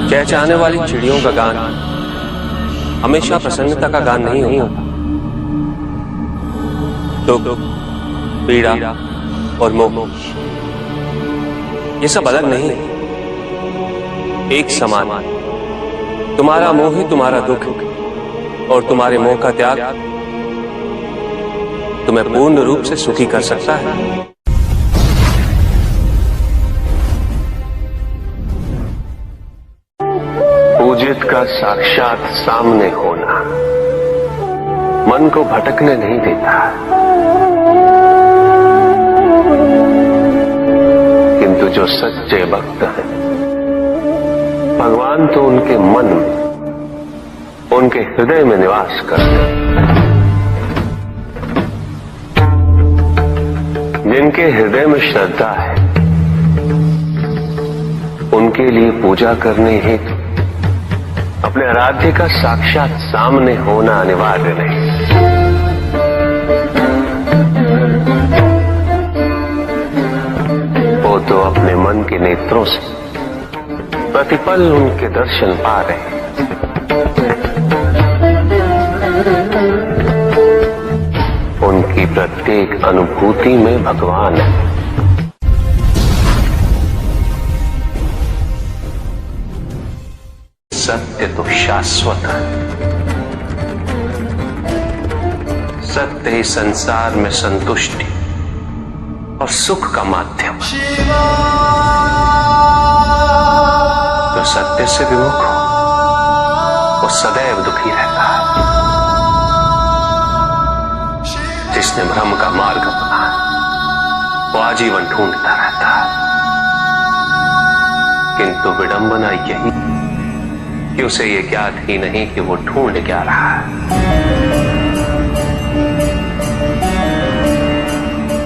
चहचहाने वाली चिड़ियों का गान हमेशा प्रसन्नता का गान नहीं होता। दुख, पीड़ा और मोह ये सब अलग नहीं, एक समान। तुम्हारा मोह ही तुम्हारा दुख और तुम्हारे मोह का त्याग तुम्हें पूर्ण रूप से सुखी कर सकता है। पूजित का साक्षात सामने होना मन को भटकने नहीं देता, किंतु जो सच्चे भक्त हैं भगवान तो उनके मन में, उनके हृदय में निवास करते हैं। जिनके हृदय में श्रद्धा है उनके लिए पूजा करने हेतु अपने आराध्य का साक्षात सामने होना अनिवार्य नहीं। वो तो अपने मन के नेत्रों से प्रतिपल उनके दर्शन पा रहे हैं। उनकी प्रत्येक अनुभूति में भगवान है। सत्य तो शाश्वत है, सत्य ही संसार में संतुष्टि और सुख का माध्यम। जो सत्य से विमुख हो वो सदैव दुखी रहता है। जिसने भ्रम का मार्ग अपना है वो आजीवन ढूंढता रहता है, किंतु विडंबना यही कि उसे ये ज्ञात ही नहीं कि वो ढूंढ क्या रहा है।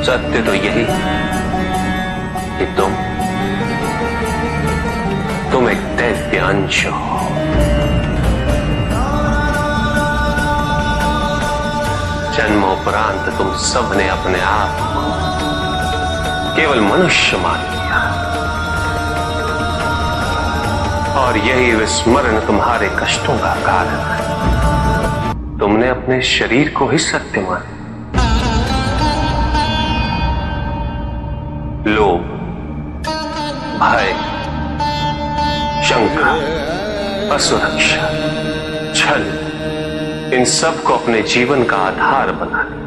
सत्य तो यही कि तुम एक दैव्य अंश हो। जन्मोपरांत तुम सबने अपने आप को केवल मनुष्य मान लिया और यही विस्मरण तुम्हारे कष्टों का कारण है। तुमने अपने शरीर को ही सत्य माना। लोभ, भय, शंका, असुरक्षा, छल, इन सब को अपने जीवन का आधार बना लिया।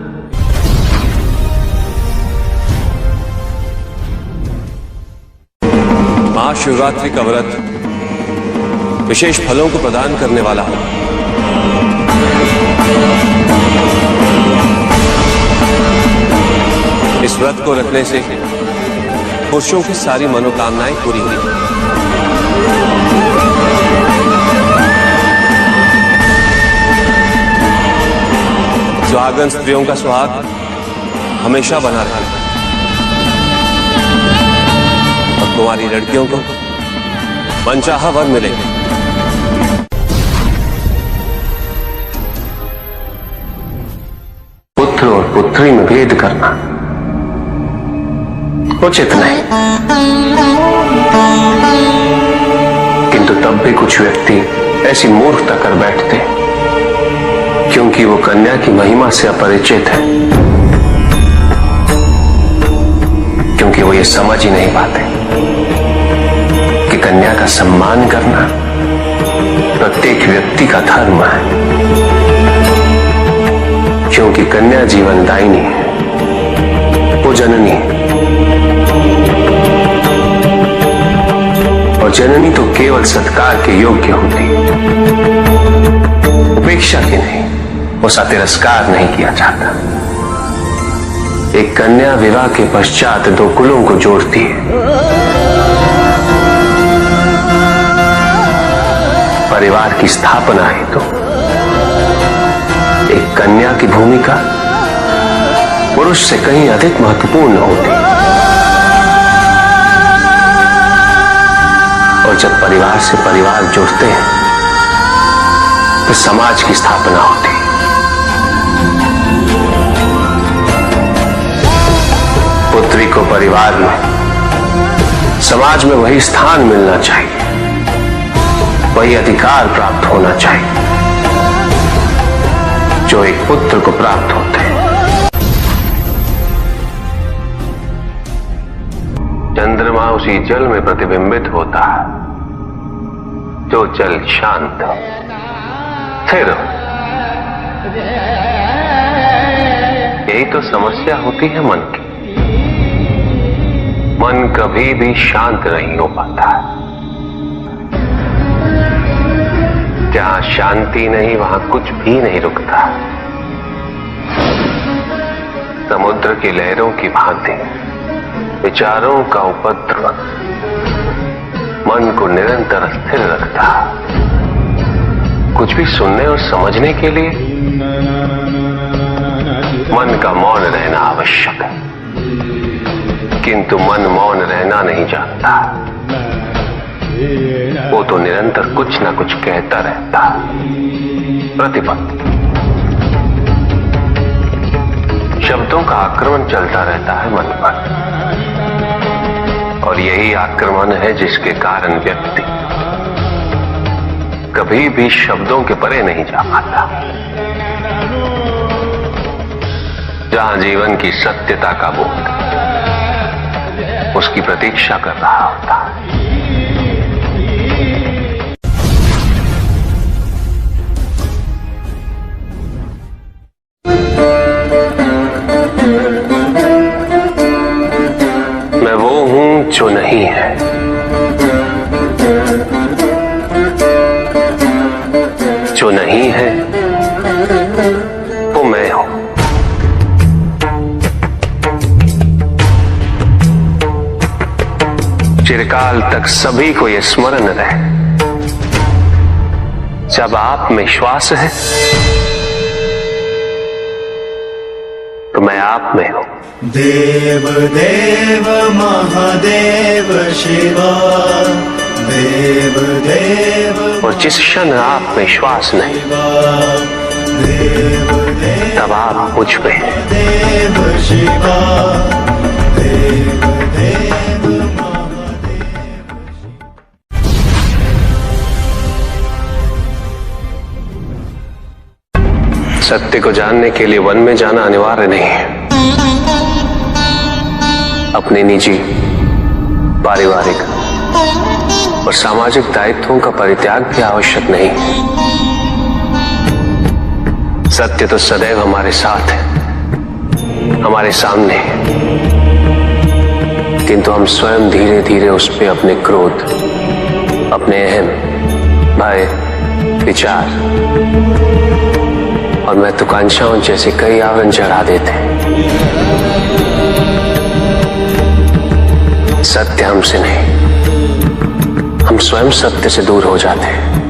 महाशिवरात्रि का व्रत विशेष फलों को प्रदान करने वाला है। इस व्रत को रखने से पुरुषों की सारी मनोकामनाएं पूरी हुई। सुहागन स्त्रियों का सुहाग हमेशा बना रहेगा और कुंवारी लड़कियों को मनचाहा वर मिलेगा। पुत्र और पुत्री में भेद करना उचित नहीं, किंतु तब भी कुछ व्यक्ति ऐसी मूर्खता कर बैठते क्योंकि वो कन्या की महिमा से अपरिचित है, क्योंकि वो ये समझ ही नहीं पाते कि कन्या का सम्मान करना प्रत्येक व्यक्ति का धर्म है, क्योंकि कन्या जीवनदायिनी है, वो जननी है और जननी तो केवल सत्कार के योग्य होती, उपेक्षा की नहीं, उसका तिरस्कार नहीं किया जाता। एक कन्या विवाह के पश्चात दो कुलों को जोड़ती है। परिवार की स्थापना है तो एक कन्या की भूमिका पुरुष से कहीं अधिक महत्वपूर्ण होती है। और जब परिवार से परिवार जुड़ते हैं तो समाज की स्थापना होती है। पुत्री को परिवार में, समाज में वही स्थान मिलना चाहिए वही अधिकार प्राप्त होना चाहिए जो एक पुत्र को प्राप्त होते हैं। चंद्रमा उसी जल में प्रतिबिंबित होता है जो जल शांत स्थिर। यही तो समस्या होती है मन की। मन कभी भी शांत नहीं हो पाता है। जहां शांति नहीं वहां कुछ भी नहीं रुकता। समुद्र की लहरों की भांति विचारों का उपद्रव मन को निरंतर स्थिर रखता। कुछ भी सुनने और समझने के लिए मन का मौन रहना आवश्यक है, किंतु मन मौन रहना नहीं जानता। वो तो निरंतर कुछ ना कुछ कहता रहता, प्रतिपद शब्दों का आक्रमण चलता रहता है मन पर, और यही आक्रमण है जिसके कारण व्यक्ति कभी भी शब्दों के परे नहीं जा पाता। जहां जीवन की सत्यता का बोध उसकी प्रतीक्षा कर रहा होता है। मैं वो हूं जो नहीं है, जो नहीं है वो मैं हूं। चिरकाल तक सभी को यह स्मरण रहे, जब आप में श्वास है तो मैं आप में हूं। देव देव महादेव शिवा, देव देव। और जिस क्षण आप में श्वास नहीं देव देव तब आप मुझ में हैं। देव शिवा, देव देव महादेव। सत्य को जानने के लिए वन में जाना अनिवार्य नहीं है। अपने निजी, पारिवारिक और सामाजिक दायित्वों का परित्याग भी आवश्यक नहीं है। सत्य तो सदैव हमारे साथ है, हमारे सामने है, किंतु हम स्वयं धीरे धीरे उस पे अपने क्रोध, अपने अहम, भय, विचार और महत्वाकांक्षाओं जैसे कई आवरण चढ़ा देते हैं। सत्य हमसे नहीं, हम स्वयं सत्य से दूर हो जाते हैं।